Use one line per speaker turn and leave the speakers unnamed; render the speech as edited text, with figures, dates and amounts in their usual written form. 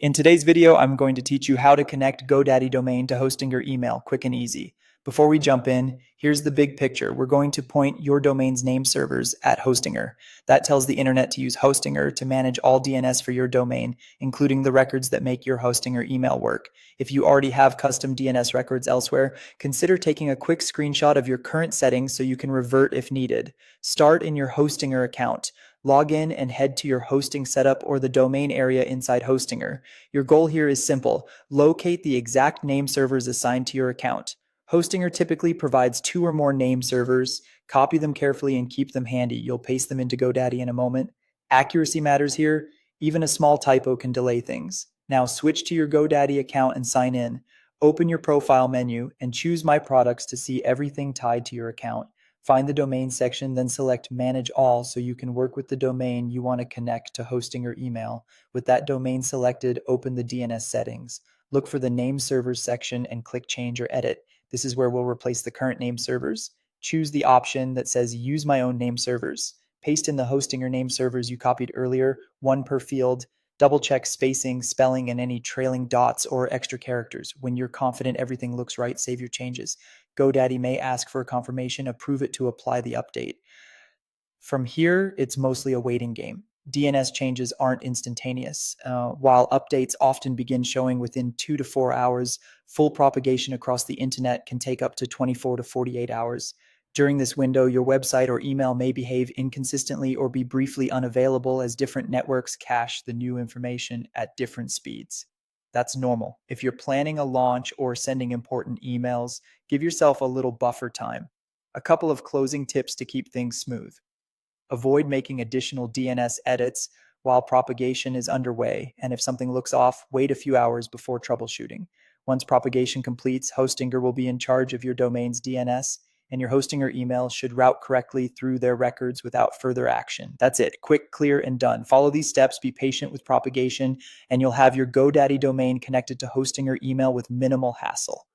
In today's video, I'm going to teach you how to connect GoDaddy domain to hosting your email quick and easy. Before we jump in, here's the big picture. We're going to point your domain's name servers at Hostinger. That tells the internet to use Hostinger to manage all DNS for your domain, including the records that make your Hostinger email work. If you already have custom DNS records elsewhere, consider taking a quick screenshot of your current settings so you can revert if needed. Start in your Hostinger account. Log in and head to your hosting setup or the domain area inside Hostinger. Your goal here is simple. Locate the exact name servers assigned to your account. Hostinger typically provides 2 or more name servers. Copy them carefully and keep them handy. You'll paste them into GoDaddy in a moment. Accuracy matters here. Even a small typo can delay things. Now switch to your GoDaddy account and sign in. Open your profile menu and choose My Products to see everything tied to your account. Find the domain section, then select Manage All so you can work with the domain you want to connect to hosting your email. With that domain selected, open the DNS settings. Look for the Name Servers section and click Change or Edit. This is where we'll replace the current name servers. Choose the option that says Use My Own Name Servers. Paste in the hosting or name servers you copied earlier, one per field. Double check spacing, spelling, and any trailing dots or extra characters. When you're confident everything looks right, save your changes. GoDaddy may ask for a confirmation, approve it to apply the update. From here, it's mostly a waiting game. DNS changes aren't instantaneous. While updates often begin showing within 2 to 4 hours, full propagation across the internet can take up to 24 to 48 hours. During this window, your website or email may behave inconsistently or be briefly unavailable as different networks cache the new information at different speeds. That's normal. If you're planning a launch or sending important emails, give yourself a little buffer time. A couple of closing tips to keep things smooth. Avoid making additional DNS edits while propagation is underway, and if something looks off, wait a few hours before troubleshooting. Once propagation completes, Hostinger will be in charge of your domain's DNS, and your Hostinger email should route correctly through their records without further action. That's it. Quick, clear, and done. Follow these steps, be patient with propagation, and you'll have your GoDaddy domain connected to Hostinger email with minimal hassle.